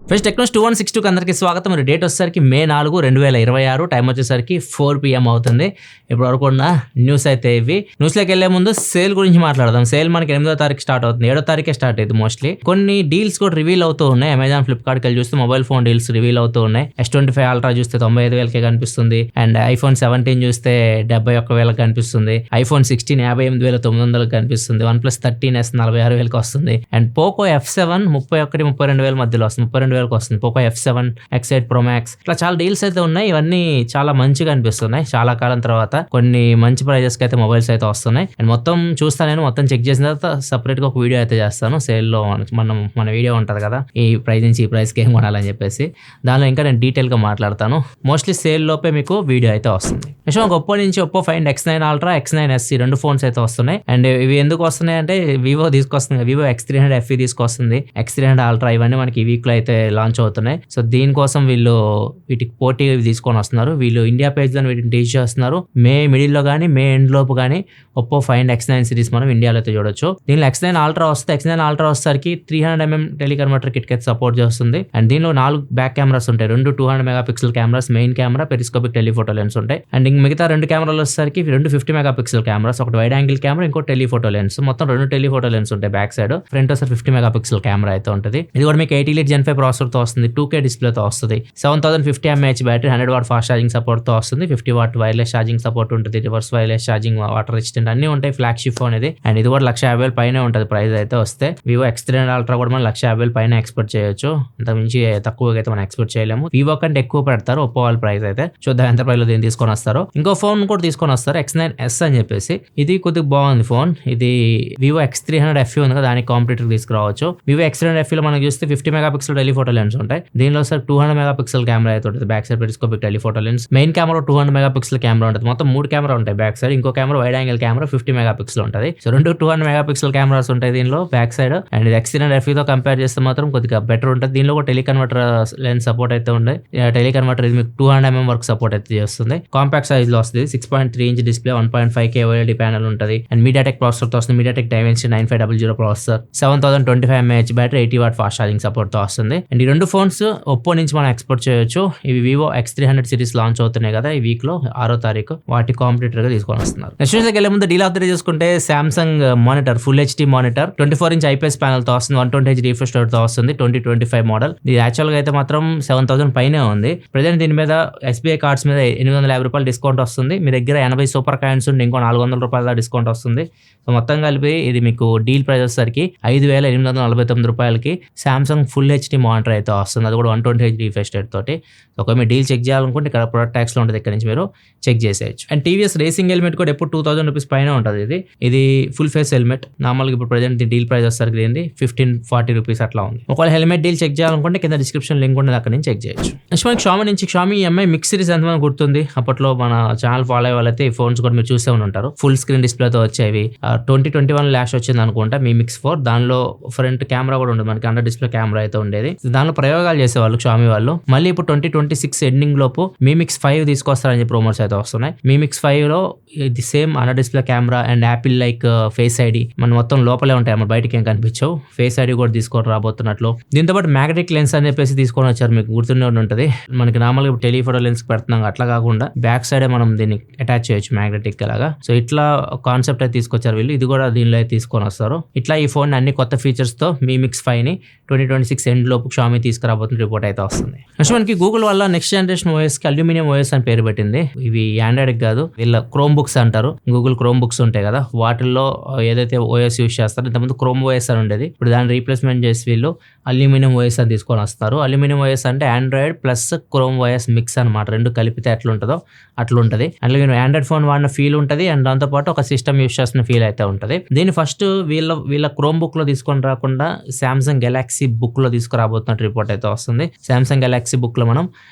First Technos 2162 అందరికీ స్వాగతం. మరి డేట్ వచ్చేసరికి May 4, 2026. టైం వచ్చేసరికి 4 PM అవుతుంది. ఇప్పుడు వరకు ఉన్న న్యూస్ అయితే ఇవి. న్యూస్లోకి వెళ్లే ముందు సేల్ గురించి మాట్లాడదాం. సేల్ మనకి 8వ తారీఖు స్టార్ట్ అవుతుంది. 7వ తారీఖే స్టార్ట్ అయింది మోస్ట్లీ. కొన్ని డీల్స్ కూడా రివీల్ అవుతూ ఉన్నాయి. అమెజాన్, ఫ్లిప్కార్ట్కి వెళ్ళి చూస్తే మొబైల్ ఫోన్ డీల్స్ రివీల్ అవుతూ ఉన్నాయి. S25 Ultra చూస్తే 95,000కే కనిపిస్తుంది. అండ్ iPhone 17 చూస్తే 71,000కి కనిపిస్తుంది. iPhone 16 58,900కి కనిపిస్తుంది. OnePlus 13s 46,000కి వస్తుంది. అండ్ Poco F7 31-32,000 మధ్యలో వస్తుంది. 32,000కి వస్తుంది. Poco F7, X8 Pro Max ఇట్లా చాలా డీల్స్ అయితే ఉన్నాయి. ఇవన్నీ చాలా మంచిగా అనిపిస్తున్నాయి. చాలా కాలం తర్వాత కొన్ని మంచి ప్రైజెస్ కి అయితే మొబైల్స్ అయితే వస్తున్నాయి. అండ్ మొత్తం చూస్తాను, నేను మొత్తం చెక్ చేసిన తర్వాత సపరేట్ గా ఒక వీడియో అయితే చేస్తాను. సేల్ లో మన వీడియో ఉంటది కదా, ఈ ప్రైస్ నుంచి ఈ ప్రైస్ కి ఏం కొనాలని చెప్పేసి. దానిలో ఇంకా నేను డీటెయిల్ గా మాట్లాడతాను. మోస్ట్లీ సేల్ లోపే మీకు వీడియో అయితే వస్తుంది. నెక్స్ట్ ఒప్పో నుంచి Oppo find X9 Ultra, X9s రెండు ఫోన్స్ అయితే వస్తున్నాయి. అండ్ ఇవి ఎందుకు వస్తున్నాయి అంటే వివో తీసుకొస్తుంది. వివో X300 FE తీసుకొస్తుంది. X300 Ultra ఇవన్నీ మనకి ఈ వీక్ లో అయితే లాంచ్ అవుతున్నాయి. సో దీనికోసం వీళ్ళు వీటికి పోటీ తీసుకొని వస్తున్నారు. వీళ్ళు ఇండియా పేజ్ లో వీటిని టీచ్ చేస్తున్నారు. మే మిడిల్ లో కానీ మే ఎండ్ లోపు కానీ ఒప్పో ఫైండ్ X9 సిరీస్ మనం ఇండియాలో అయితే చూడొచ్చు. దీనిలో X9 Ultra వస్తే X9 Ultra వచ్చేసరికి 300mm టెలికన్వర్టర్ కిట్ కి సపోర్ట్ చేస్తుంది. అండ్ దీనిలో 4 బ్యాక్ కెమెరాస్ ఉంటాయి. 2 200MP cameras, main camera, periscopic telephoto lens ఉంటాయి. అండ్ మిగతా 2 కెమెరాలు వచ్చేసరికి 2 50MP కెమెరాస్, ఒకటి వైడ్ యాంగిల్ కెమెరా, ఇంకో టెలిఫోటో లెన్స్. మొత్తం 2 టెలిఫోటో లెన్స్ ఉంటాయి బ్యాక్ సైడ్. ఫ్రంట్ వచ్చేసరికి 50MP కెమెరా అయితే ఉంటుంది. ఇది కూడా మీకు 80 Elite Gen 5 ప్రాసెసర్ తో వస్తుంది. 2K డిస్ప్లే తో వస్తుంది. 7050 mAh battery, 100W fast charging support తో వస్తుంది. 50W వైర్లెస్ ఛార్జింగ్ సపోర్ట్ ఉంటుంది. Reverse wireless charging, water resistant అన్ని ఉంటాయి. ఫ్లాగ్షిప్ ఫోన్ ఇది. అండ్ ఇది కూడా 150,000 పైనే ఉంటుంది ప్రైస్ అయితే వస్తే. వివో X300 Ultra కూడా మనం 150,000 పైన ఎక్స్పెక్ట్ చేయొచ్చు. అంతకుమించి తక్కువగా అయితే మనం ఎక్స్పెక్ట్ చేయలేము. వివో కంటే ఎక్కువ పెడతారు ఒప్పో వాళ్ళ ప్రైస్ అయితే. చూద్దాం ఎంత ప్రైస్ లో దీన్ని తీసుకొని వస్తారు. ఇంకో ఫోన్ కూడా తీసుకొని వస్తారు, X9s అని చెప్పేసి. ఇది కొద్దిగా బాగుంది ఫోన్. ఇది వివో X300 FE ఉంది కదా, దానికి కాంపిటేటర్ తీసుకురావచ్చు. వివో X300 FE లో మనం చూస్తే 50MP టెలిఫోటో లెన్స్ ఉంటాయి. దీనిలో సార్ 200MP కెమెరా అయితే ఉంటుంది. Back side periscopic telephoto lens, main camera 200MP camera ఉంటుంది. మొత్తం 3 కెమెరా ఉంటాయి బ్యాక్ సైడ్. ఇంకో camera wide angle camera 50MP ఉంటుంది. సో 2 200MP కెమెరాస్ ఉంటాయి దీనిలో బ్యాక్ సైడ్. అండ్ ఇది X300 FE తో కంపేర్ చేస్తే మాత్రం కొద్దిగా బెటర్ ఉంటుంది. దీనిలో కూడా టెలికన్వర్టర్ లెన్స్ సపోర్ట్ అయితే ఉంది. టెలికన్వర్టర్ ఇది మీకు 200mm వరకు సపోర్ట్ అయితే చేస్తుంది. కాంపాక్ట్ సైజ్ లో వస్తుంది. 6.3" డిస్ప్లే, 1.5K OLED ప్యానల్ ఉంటుంది. అండ్ MediaTek ప్రాసెసర్ తో వస్తుంది. MediaTek Dimensity 9500 processor, 7025 mAh battery, 80W fast charging support తో వస్తుంది. అండ్ ఈ 2 ఫోన్స్ ఒప్పో నుంచి మనం ఎక్స్పోర్ట్ చేయొచ్చు. ఇవి వివో X300 సిరీస్ లాంచ్ అవుతున్నాయి కదా ఈ వీక్ లో 6వ తారీఖు. వాటి కాంపిటేటర్ గా తీసుకొని వస్తున్నారు. నెక్స్ట్ న్యూస్ వెళ్ళే ముందు డీల్ ఆఫ్ ద డే చూసుకుంటే Samsung monitor, full HD monitor, 24" IPS panel తో వస్తుంది. 120Hz రిఫ్రెష్ రేట్ తో వస్తుంది. 2025 మోడల్. ఇది యాక్చువల్ గా అయితే మాత్రం 7,000 పైనే ఉంది. ప్రెజెంట్ దీని మీద SBI కార్డ్స్ మీద ₹850 డిస్కౌంట్ వస్తుంది. మీ దగ్గర 80 సూపర్ కాయిన్స్ ఉండి ఇంకో ₹400 డిస్కౌంట్ వస్తుంది. సో మొత్తం కలిపి ఇది మీకు డీల్ ప్రైస్ వచ్చేసరికి ₹5,849కి సామ్సంగ్ ఫుల్ HD మానిటర్ అయితే వస్తుంది. అది కూడా 120Hz రిఫ్రెష్ రేట్ తోటి. ఒకవేళ మీరు డీల్ చెక్ చేయాలనుకుంటే ఇక్కడ ప్రొడక్ట్ ట్యాక్స్ లో ఉంటుంది, ఇక్కడ నుంచి మీరు చెక్ చేసేయచ్చు. అండ్ TVS రేసింగ్ హెల్మెట్ కూడా ఎప్పుడు ₹2,000 పైన ఉంటుంది. ఇది ఫుల్ ఫేస్ హెల్మెట్. నార్మల్గా ఇప్పుడు ప్రెజెంట్ డీల్ ప్రైస్ వచ్చేసరికి ఏంది ₹1,540 అట్లా ఉంది. ఒకవేళ హెల్మెట్ డీల్ చెక్ చేయాలనుకుంటే కింద డిస్క్రిప్షన్ లింక్ ఉంటుంది, అక్కడ నుంచి చెక్ చేయొచ్చు. నెక్స్ట్ మనకి Xiaomi నుంచి Xiaomi MI మిక్స్ సిరీస్ ఎంతమంది గుర్తుంది? అప్పట్లో మన ఛానల్ ఫాలో అయ్యే వాళ్ళైతే ఈ ఫోన్స్ కూడా మీరు చూసే ఉంటారు. ఫుల్ స్క్రీన్ డిస్ప్లే తో వచ్చేవి. 2021 లాష్ వచ్చింది అనుకుంటా మీ మిక్స్ 4. దానిలో ఫ్రంట్ కెమెరా కూడా ఉండదు, మనకి అండర్ డిస్ప్లే కెమెరా అయితే ఉండేది. దానిలో ప్రయోగాలు చేసేవాళ్ళు Xiaomi వాళ్ళు. మళ్ళీ ఇప్పుడు 2026 ఎండింగ్ లోపు Mi Mix 5 తీసుకొస్తారని చెప్పి రూమర్స్ అయితే వస్తున్నాయి. Mi Mix 5 లో ఇది same under display camera and Apple like face ID మన మొత్తం లోపలే ఉంటాయి, మన బయటకి ఏం కనిపించవు. ఫేస్ ఐడి కూడా తీసుకొని రాబోతున్నట్లు. దీంతో పాటు మ్యాగ్నెటిక్ లెన్స్ అని చెప్పేసి తీసుకొని వచ్చారు, మీకు గుర్తుండే ఉంటుంది. మనకి నార్మల్గా టెలిఫోటో లెన్స్ పెడుతున్నాం, అట్లా కాకుండా బ్యాక్ సైడే మనం దీన్ని అటాచ్ చేయొచ్చు మ్యాగ్నెటిక్ లాగా. సో ఇట్లా కాన్సెప్ట్ అయితే తీసుకొచ్చారు వీళ్ళు. ఇది కూడా దీనిలో అయితే తీసుకొని వస్తారు. ఇట్లా ఈ ఫోన్ అన్ని కొత్త ఫీచర్స్ తో Mi Mix 5 ని 2026 ఎండ్ లోపు Xiaomi తీసుకురాబోతున్న రిపోర్ట్ అయితే వస్తుంది. నెక్స్ట్ మనకి గూగుల్ వల్ల నెక్స్ట్ జనరేషన్ OS కి అల్యూమినియం OS అని పేరు పెట్టింది. ఇవి ఆండ్రాయిడ్ కాదు, వీళ్ళ క్రోమ్ బుక్స్ అంటారు. గూగుల్ క్రోమ్ బుక్స్ ఉంటాయి కదా, వాటిల్లో ఏదైతే OS యూస్ చేస్తారో, ఇంతకుముందు క్రోమ్ OS అని ఉండేది. ఇప్పుడు దాన్ని రీప్లేస్మెంట్ చేసి వీళ్ళు అల్యూమినియం OS అని తీసుకొని వస్తారు. అల్యూమినియం OS అంటే Android plus chrome OS mix అనమాట. రెండు కలిపితే ఎట్లా ఉంటుందో అట్లా ఉంటుంది. అంటే మీరు ఆండ్రాయిడ్ ఫోన్ వాడిన ఫీల్ ఉంటుంది, అండ్ దాంతో పాటు ఒక సిస్టమ్ యూస్ చేస్తున్న ఫీల్ అయితే ఉంటుంది. దీన్ని ఫస్ట్ వీళ్ళ క్రోమ్ బుక్ లో తీసుకొని రాకుండా సామ్సంగ్ గెలాక్సీ బుక్ లో తీసుకురాబోతున్నట్టు రిపోర్ట్ అయితే వస్తుంది. సామ్సంగ్ గెలాక్సీ బుక్ లో మనం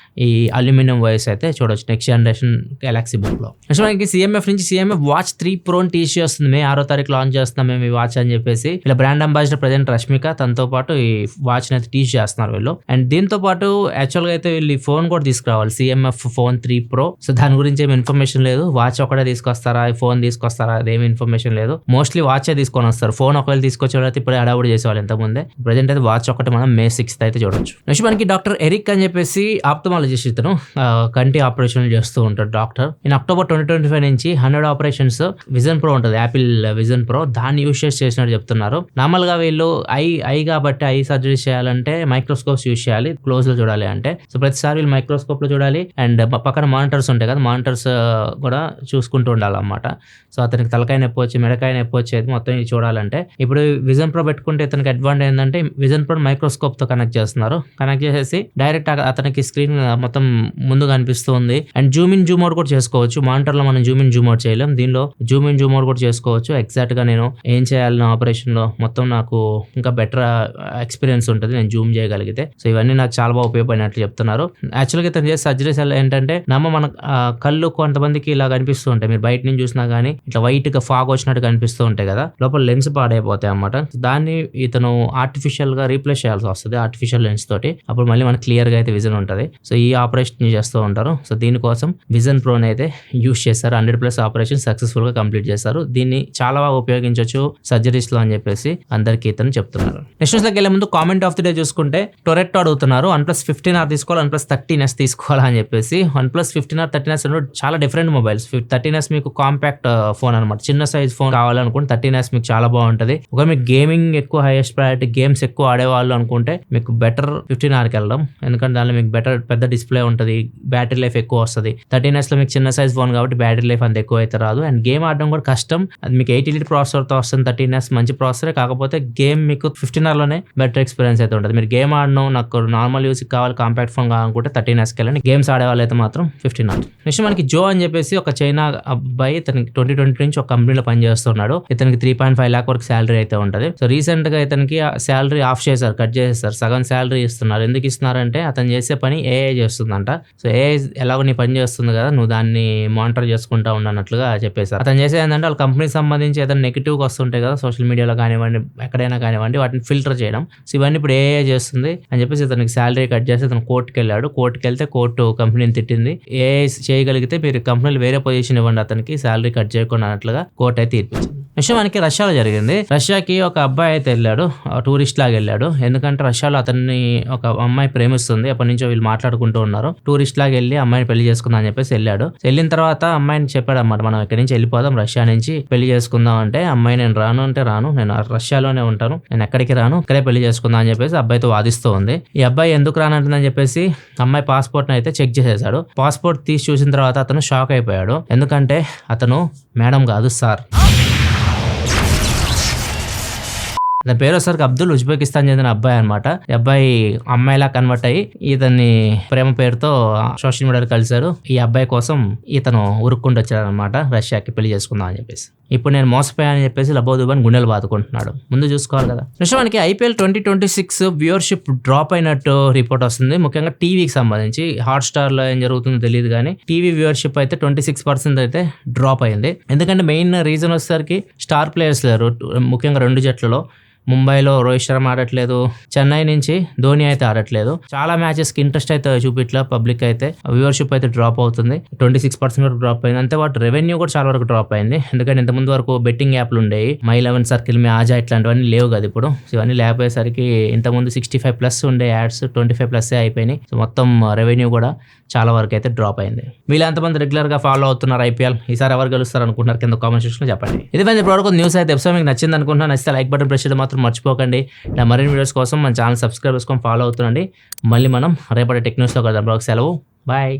ఈ అల్యూమినియం OS అయితే చూడొచ్చు నెక్స్ట్ జనరేషన్ గెలాక్సీ బుక్ లో. నెక్స్ట్ మనకి CMF నుంచి CMF వాచ్ 3 Pro టీచ్ చేస్తుంది. May 6వ తారీఖు లాంచ్ చేస్తున్నాం మేము ఈ వాచ్ అని చెప్పేసి. ఇలా బ్రాండ్ అంబాసిడర్ ప్రెజెంట్ రష్మిక, తనతో పాటు ఈ వాచ్ అయితే టీచ్ చేస్తున్నారు వీళ్ళు. అండ్ దీంతో పాటు యాక్చువల్ గా అయితే వీళ్ళు ఈ ఫోన్ కూడా తీసుకురావాలి, CMF ఫోన్ 3 Pro. సో దాని గురించి ఏమి ఇన్ఫర్మేషన్ లేదు. వాచ్ ఒకటే తీసుకొస్తారా, ఫోన్ తీసుకొస్తారా, అదేమి ఇన్ఫర్మేషన్ లేదు. మోస్ట్లీ వాచే తీసుకొని వస్తారు. ఫోన్ ఒకవేళ తీసుకొచ్చేవాళ్ళు అయితే ఇప్పుడు అడావుడు చేసేవాళ్ళు ఇంతకుముందే. ప్రెజెంట్ అయితే వాచ్ ఒకటి మనం May 6th అయితే చూడొచ్చు. నెక్స్ట్ మనకి డాక్టర్ ఎరిక్ అని చెప్పేసి ఆప్థమాలజిస్ట్, ఇతను కంటి ఆపరేషన్ చేస్తూ ఉంటాడు డాక్టర్. ఇన్ అక్టోబర్ 2025 నుంచి 100 ఆపరేషన్స్ విజన్ ప్రో ఉంటుంది, యాపిల్ విజన్ ప్రో, దాన్ని యూజ్ చేసినట్టు చెప్తున్నారు. నార్మల్ గా వీళ్ళు ఐ కాబట్టి ఐ సర్జరీ చేయాలంటే మైక్రోస్కోప్స్ యూజ్ చేయాలి, క్లోజ్ లో చూడాలి అంటే. సో ప్రతిసారి వీళ్ళు మైక్రోస్కోప్ లో చూడాలి, అండ్ పక్కన మానిటర్స్ ఉంటాయి కదా, మానిటర్స్ కూడా చూసుకుంటూ ఉండాలన్నమాట. సో అతనికి తలకాయ నొప్పి వచ్చి మెడకాయ నొప్పి వచ్చేది మొత్తం ఇది చూడాలంటే. ఇప్పుడు విజన్ ప్రో పెట్టుకుంటే ఇతనికి అడ్వాంటేజ్ ఏంటంటే విజన్ ప్రో మైక్రోస్కోప్ తో కనెక్ట్ చేస్తున్నారు. కనెక్ట్ చేసేసి డైరెక్ట్ అతనికి స్క్రీన్ మొత్తం ముందు కనిపిస్తుంది. And Zoom in Zoom out కూడా చేసుకోవచ్చు. మానిటర్ లో మనం జూమ్ ఇన్ జూమ్ అవుట్ చేయలేం, దీనిలో జూమ్ ఇన్ జూమ్ అవుట్ కూడా చేసుకోవచ్చు. ఎగ్జాక్ట్ గా నేను ఏం చేయాలి నా ఆపరేషన్ లో మొత్తం నాకు ఇంకా బెటర్ ఎక్స్పీరియన్స్ ఉంటుంది నేను జూమ్ చేయగలిగితే. సో ఇవన్నీ నాకు చాలా బాగా ఉపయోగపడినట్లు చెప్తున్నారు. యాక్చువల్గా ఇతను చేసే సర్జరీస్ ఏంటంటే మన కళ్ళు కొంతమందికి ఇలా కనిపిస్తూ ఉంటాయి, మీరు బయట నుంచి చూసినా గానీ ఇట్లా వైట్ గా ఫాగ్ వచ్చినట్టు కనిపిస్తూ ఉంటాయి కదా, లోపల లెన్స్ పాడైపోతాయి అన్నమాట. దాన్ని ఇతను ఆర్టిఫిషియల్ గా రీప్లేస్ చేయాల్సి వస్తుంది ఆర్టిఫిషియల్ లెన్స్ తోటి, అప్పుడు మళ్ళీ మనకి క్లియర్ గా అయితే విజన్ ఉంటుంది. సో ఈ ఆపరేషన్ చేస్తూ ఉంటారు. సో దీనికోసం విజన్ ప్రోని అయితే యూజ్ చేస్తారు. 100+ ఆపరేషన్ సక్సెస్ఫుల్ గా కంప్లీట్ చేస్తారు. దీన్ని చాలా బాగా ఉపయోగించవచ్చు సర్జరీస్ లో అని చెప్పేసి అందరికీ ఇతను చెప్తున్నారు. నెక్స్ట్ న్యూస్ లోకి వెళ్ళే ముందు కామెంట్ ఆఫ్ ది డే చూసుకుంటే టొరెట్టో అడుగుతున్నారు, OnePlus 15R తీసుకోవాలి, OnePlus 13s తీసుకోవాలా అని చెప్పేసి. OnePlus 15R 13s చాలా డిఫరెంట్ మొబైల్స్. 13s మీకు కాంపాక్ట్ ఫోన్ అనమాట, చిన్న సైజ్ ఫోన్ కావాలనుకుంటే 13s మీకు చాలా బాగుంటది. ఒకవేళ మీకు గేమింగ్ ఎక్కువ హైయెస్ట్ ప్రయారిటీ గేమ్స్ ఎక్కువ ఆడేవాళ్ళు అనుకుంటే మీకు బెటర్ 15Rకి వెళ్ళడం, ఎందుకంటే దానిలో మీకు బెటర్ పెద్ద డిస్ప్లే ఉంటుంది, బ్యాటరీ లైఫ్ ఎక్కువ వస్తుంది. 13s లో మీకు చిన్న సైజ్ ఫోన్ కాబట్టి బ్యాటరీ లైఫ్ అంత ఎక్కువ అయితే రాదు, అండ్ గేమ్ ఆడడం కూడా కష్టం. అది మీకు 8 ప్రాసెసర్ తో వస్తుంది. 13s మంచి ప్రాసెసరే, కాకపోతే గేమ్ మీకు 15R లోనే బెటర్ ఎక్స్పీరియన్స్ అయితే ఉంటుంది. మీరు గేమ్ ఆడడం నాకు నార్మల్ యూస్ కావాలి, కాంపాక్ట్ ఫోన్ కావాలనుకుంటే 13Sకి వెళ్ళండి. గేమ్స్ ఆడే వాళ్ళు అయితే మాత్రం 15R. నెక్స్ట్ మనకి జో అని చెప్పేసి ఒక చైనా అబ్బాయి, ఇతనికి 2020 నుంచి ఒక కంపెనీలో పనిచేస్తున్నాడు. ఇతనికి 3.5 lakh వరకు శాలరీ అయితే ఉంటుంది. సో రీసెంట్ గా ఇతనికి శాలరీ ఆఫ్ చేశారు, కట్ చేసేస్తారు, సగం శాలరీ ఇస్తున్నారు. ఎందుకు ఇస్తున్నారంటే అతను చేసే పని ఏఐ చేస్తుందంట. సో ఏఐ ఎలాగో నీ పని చేస్తుంది కదా, నువ్వు దాన్ని మానిటర్ చేసుకుంటా ఉండనట్లుగా చెప్పేశారు. అతను చేసేది ఏంటంటే వాళ్ళ కంపెనీకి సంబంధించి ఏదైనా నెగిటివ్ వస్తుంటాయి కదా సోషల్ మీడియాలో కానివ్వండి, ఎక్కడైనా కానివ్వండి, వాటిని ఫిల్టర్ చేయడం. సో ఇవన్నీ ఇప్పుడు ఏఐ చేస్తుంది అని చెప్పేసి ఇతనికి శాలరీ కట్ చేసి ఇతను కోర్టుకి వెళ్ళాడు. కోర్టుకి వెళ్తే కోర్టు కంపెనీని తిట్టింది. ఏఐ చేయగలిగితే మీరు కంపెనీలు వేరే పొజిషన్ ఇవ్వండి అతనికి, శాలరీ కట్ చేయకుండా అన్నట్లుగా కోర్టు అయితే తీర్పించింది. విషయం మనకి రష్యాలో జరిగింది. రష్యాకి ఒక అబ్బాయి అయితే వెళ్ళాడు, టూరిస్ట్ లాగా వెళ్ళాడు. ఎందుకంటే రష్యాలో అతన్ని ఒక అమ్మాయి ప్రేమిస్తుంది, అప్పటి నుంచో వీళ్ళు మాట్లాడుకుంటూ ఉన్నారు. టూరిస్ట్ లాగా వెళ్ళి అమ్మాయిని పెళ్లి చేసుకుందాం అని చెప్పేసి వెళ్ళాడు. వెళ్ళిన తర్వాత అమ్మాయిని చెప్పాడు అన్నమాట, మనం ఇక్కడి నుంచి వెళ్ళిపోదాం, రష్యా నుంచి పెళ్లి చేసుకుందాం అంటే, అమ్మాయి నేను రాను అంటే రాను, నేను రష్యాలోనే ఉంటాను, నేను ఎక్కడికి రాను, ఇక్కడే పెళ్లి చేసుకుందాం అని చెప్పేసి అబ్బాయితో వాదిస్తూ ఉంది. ఈ అబ్బాయి ఎందుకు రానంటుందని చెప్పేసి అమ్మాయి పాస్పోర్ట్ అయితే చెక్ చేసేసాడు. పాస్పోర్ట్ తీసి చూసిన తర్వాత అతను షాక్ అయిపోయాడు, ఎందుకంటే అతను మేడం కాదు సార్. ఇతని పేరు వచ్చేసరికి అబ్దుల్, ఉజ్బెకిస్తాన్ చెందిన అబ్బాయి అనమాట. ఈ అబ్బాయి అమ్మాయిలా కన్వర్ట్ అయ్యి ఇతన్ని ప్రేమ పేరుతో సోషల్ మీడియాలో కలిశారు. ఈ అబ్బాయి కోసం ఇతను ఉరుక్కుంటూ వచ్చాడు అనమాట, రష్యాకి పెళ్లి చేసుకుందాం అని చెప్పేసి. ఇప్పుడు నేను మోసపోయానని చెప్పేసి లబోదుబాని గుండెలు బాదుకుంటున్నాడు. ముందు చూసుకోవాలి కదా. నెక్స్ట్ మనకి IPL 2026 వ్యూవర్షిప్ డ్రాప్ అయినట్టు రిపోర్ట్ వస్తుంది, ముఖ్యంగా టీవీకి సంబంధించి. హాట్స్టార్ లో ఏం జరుగుతుందో తెలియదు కానీ టీవీ వ్యూవర్షిప్ అయితే 26% అయితే డ్రాప్ అయింది. ఎందుకంటే మెయిన్ రీజన్ వచ్చేసరికి స్టార్ ప్లేయర్స్ లేరు, ముఖ్యంగా 2 జట్లలో. ముంబైలో రోహిత్ శర్మ ఆడట్లేదు, చెన్నై నుంచి ధోని అయితే ఆడట్లేదు. చాలా మ్యాచెస్ కి ఇంట్రెస్ట్ అయితే చూపిట్లా పబ్లిక్ అయితే, వ్యూవర్షిప్ అయితే డ్రాప్ అవుతుంది. 26% వరకు డ్రాప్ అయింది. అంతే వాటి రెవెన్యూ కూడా చాలా వరకు డ్రాప్ అయింది. ఎందుకంటే ఇంత ముందు వరకు బెట్టింగ్ యాప్లు ఉండేవి, మై 11 సర్కిల్, మీ ఆజా, ఇట్లాంటివన్నీ లేవు కదా ఇప్పుడు. ఇవన్నీ లేకపోయేసరికి ఇంతకుముందు 65+ ఉండే యాడ్స్ 25+ అయిపోయినాయి. సో మొత్తం రెవెన్యూ కూడా చాలా వరకు అయితే డ్రాప్ అయింది. వీళ్ళు ఎంతమంది రెగ్యులర్ గా ఫాలో అవుతున్నారు IPL, ఈసారి ఎవరు గెలుస్తారు అనుకుంటున్నారు కింద కామెంట్ సెక్షన్ లో చెప్పండి. ఇది ఇప్పుడు న్యూస్ అయితే ఎపిసోడ్ మీకు నచ్చింది అనుకుంటున్నా. నచ్చితే లైక్ బటన్ ప్రెస్ చేయడం మాత్రం మర్చిపోకండి. ఇలా మరిన్ని వీడియోస్ కోసం మన ఛానల్ సబ్స్క్రైబ్ చేసుకొని ఫాలో అవుతుండండి. మళ్ళీ మనం రేపటి టెక్ న్యూస్లో కలుద్దాం. సెలవు, బాయ్.